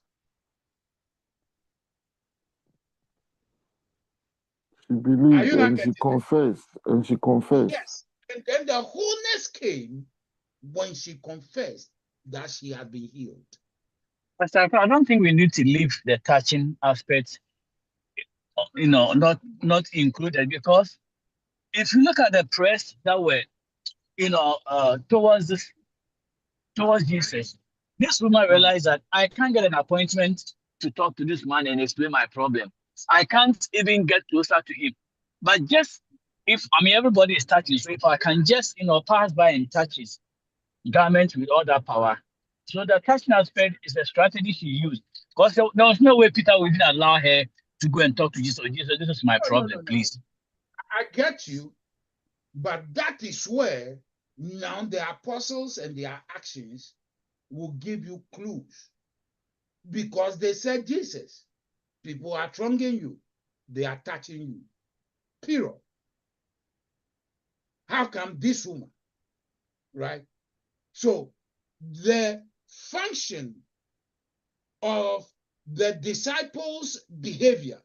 She believed and she confessed. Yes, and then the wholeness came when she confessed that she had been healed. Pastor, I don't think we need to leave the touching aspect, not included, because if you look at the press that were, towards Jesus, this woman realized that I can't get an appointment to talk to this man and explain my problem. I can't even get closer to him. But just everybody is touching. So if I can just, pass by and touch his garment with all that power. So the touching aspect is a strategy she used. Because there was no way Peter would even allow her to go and talk to Jesus. Jesus, this is my problem, please. I get you, but that is where now the apostles and their actions will give you clues. Because they said, Jesus, people are thronging you. They are touching you. Period. How come this woman, right? So the function of the disciples' behavior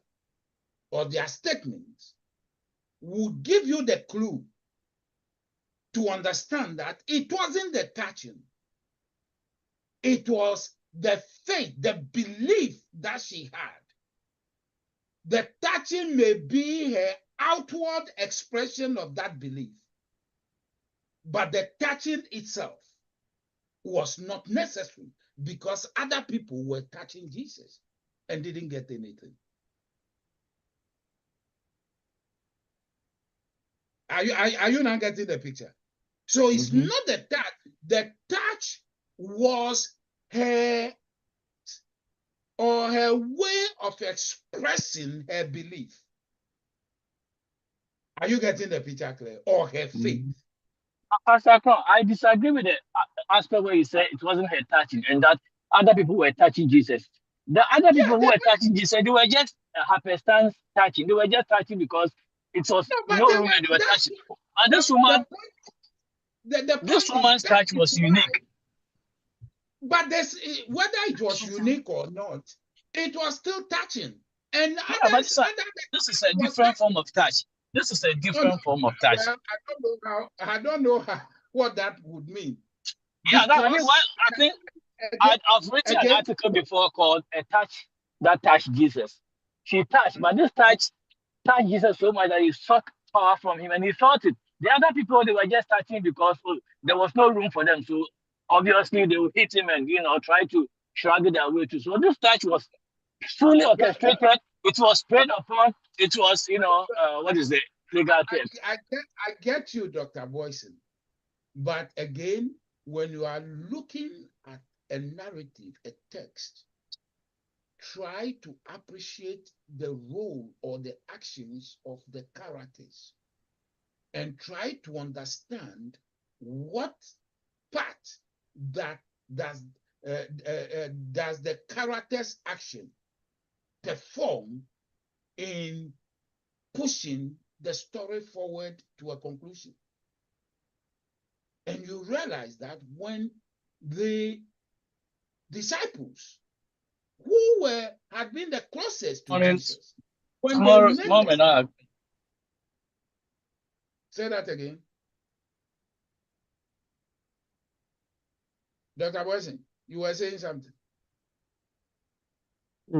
or their statements would give you the clue to understand that it wasn't the touching. It was the faith, the belief that she had. The touching may be her outward expression of that belief, but the touching itself was not necessary because other people were touching Jesus and didn't get anything. Are you not getting the picture? So it's not the touch. The touch was her way of expressing her belief. Are you getting the picture clear? Or her faith? Pastor Kron, I disagree with the aspect where you said it wasn't her touching and that other people were touching Jesus. The other people who were touching Jesus, they were just happenstance touching. They were just touching because it was no room and they were touching. And this woman, this woman's touch was unique. But whether it was unique or not, it was still touching. And this is a different form of touch. This is a different form of touch. I don't know what that would mean. Yeah, I think I've written an article before called "A Touch That Touched Jesus." She touched, but this touch touched Jesus so much that he sucked power from him, and he felt it. The other people, they were just touching because there was no room for them. So obviously they would hit him and try to shrug it away too. So this touch was fully orchestrated. It was spread upon. It was, what is the legal term? I get you, Dr. Boyson. But again, when you are looking at a narrative, a text, try to appreciate the role or the actions of the characters and try to understand what part that does the character's action perform in pushing the story forward to a conclusion. And you realize that when the disciples who had been the closest to Jesus, say that again. Dr. Boyson, you were saying something.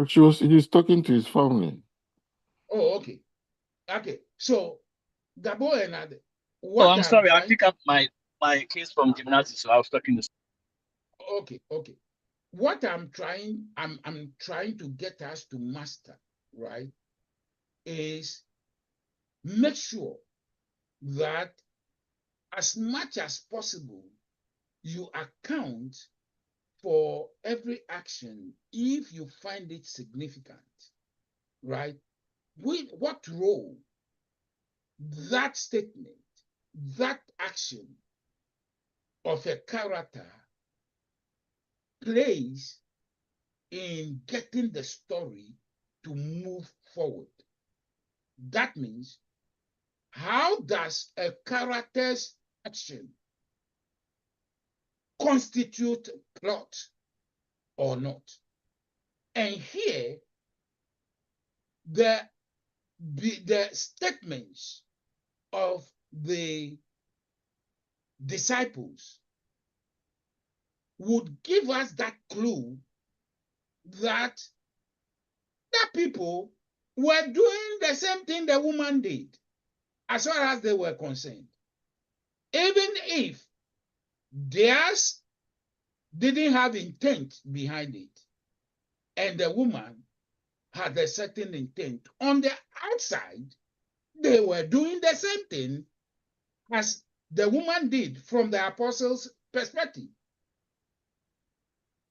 He's talking to his family. Oh, okay. Okay. So Gabo and I'm sorry, I pick up my case from gymnastics, so I was talking to. Okay. What I'm trying to get us to master, right, is make sure that as much as possible you account for every action if you find it significant, right? What role that statement, that action of a character plays in getting the story to move forward. That means, how does a character's action constitute plot or not? And here, the statements of the disciples would give us that clue that people were doing the same thing the woman did, as far as they were concerned. Even if theirs didn't have intent behind it, and the woman had a certain intent, on the outside, they were doing the same thing as the woman did from the apostles' perspective.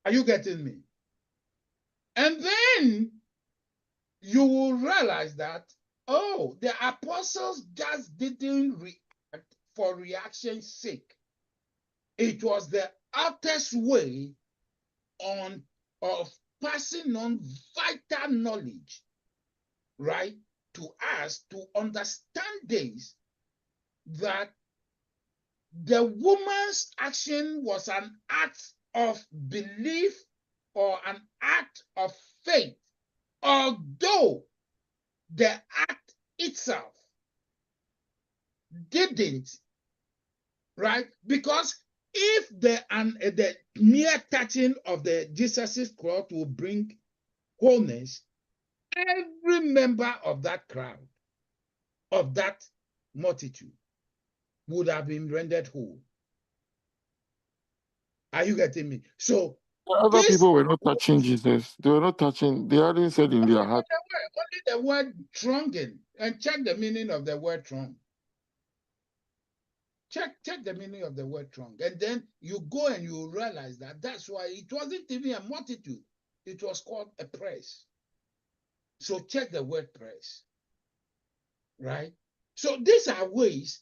Are you getting me? And then you will realize that, oh, the apostles just didn't react for reaction's sake. It was the artist's way of passing on vital knowledge, right, to us to understand this, that the woman's action was an act of belief or an act of faith, although the act itself didn't, right? Because if the mere touching of the Jesus' cloth will bring wholeness, every member of that crowd, of that multitude, would have been rendered whole. Are you getting me? So other people were not touching Jesus. They were not touching. They hadn't said in their heart. Only the word trunking. And check the meaning of the word trunk. Check the meaning of the word trunk. And then you go and you realize that that's why it wasn't even a multitude. It was called a press. So check the word press. Right? So these are ways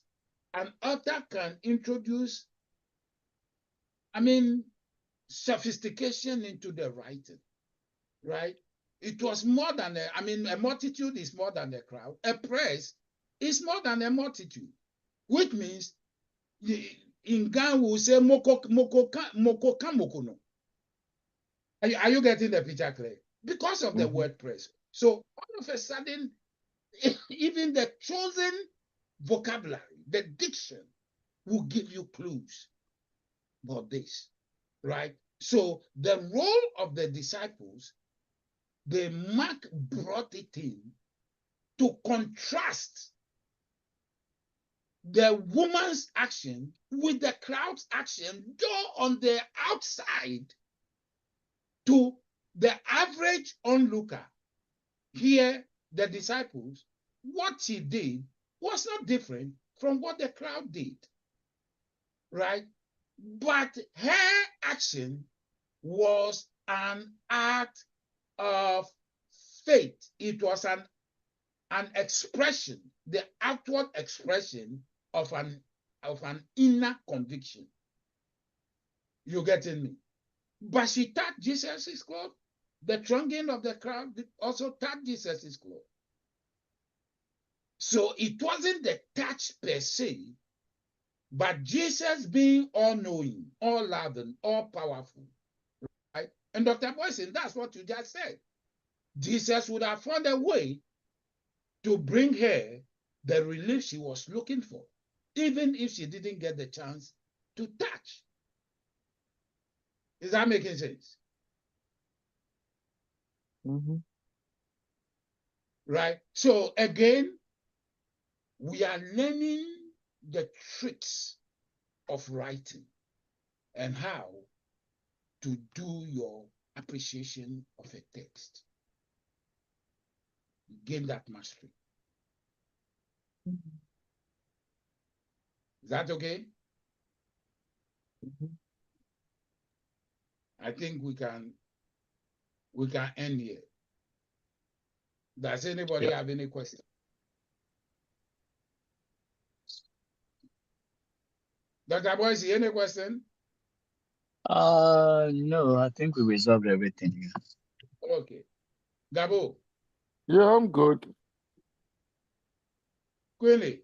an author can introduce, sophistication into the writing, right? It was more than a multitude is more than a crowd. A press is more than a multitude, which means in Ghana we will say moko kamokono. Are you getting the picture clear? Because of the word press. So all of a sudden, even the chosen vocabulary, the diction, will give you clues about this, right? So the role of the disciples, Mark brought it in to contrast the woman's action with the crowd's action, though on the outside, to the average onlooker. Here, the disciples, what she did was not different from what the crowd did, right? But her action was an act of faith. It was an expression, the outward expression of an inner conviction. You getting me? But she touched Jesus' cloth. The trunking of the crowd also touched Jesus' cloth. So it wasn't the touch per se, but Jesus being all-knowing, all-loving, all-powerful, right? And Dr. Boyson, that's what you just said. Jesus would have found a way to bring her the relief she was looking for, even if she didn't get the chance to touch. Is that making sense? Right? So again, we are learning the tricks of writing and how to do your appreciation of a text. Gain that mastery. Is that okay? I think we can end here. Does anybody have any questions? Dr. Boise, any question? No, I think we resolved everything. Okay. Gabo? Yeah, I'm good. Queenie?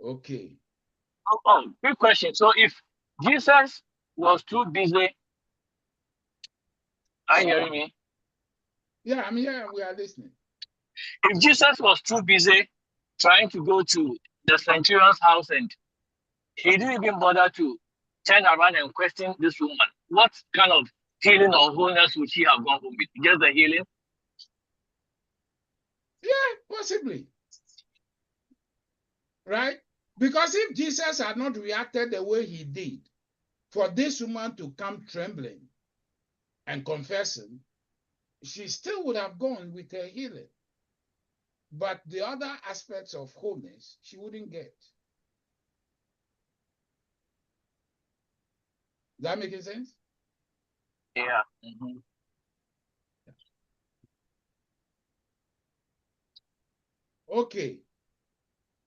Okay. Quick question. So if Jesus was too busy, are you hearing me? Yeah, I'm here. We are listening. If Jesus was too busy trying to go to the centurion's house and he didn't even bother to turn around and question this woman, what kind of healing or wholeness would she have gone home with? Just the healing? Yeah, possibly. Right? Because if Jesus had not reacted the way he did, for this woman to come trembling and confessing, she still would have gone with her healing. But the other aspects of wholeness, she wouldn't get. Is that making sense? Yeah. Okay.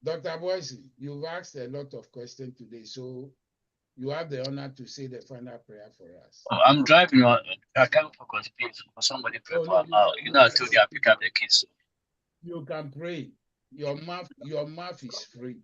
Dr. Boise, you've asked a lot of questions today, so you have the honor to say the final prayer for us. Oh, I'm driving. I can't focus, please. For somebody pray for me. I told you I pick up the kids. So. You can pray. Your mouth is free.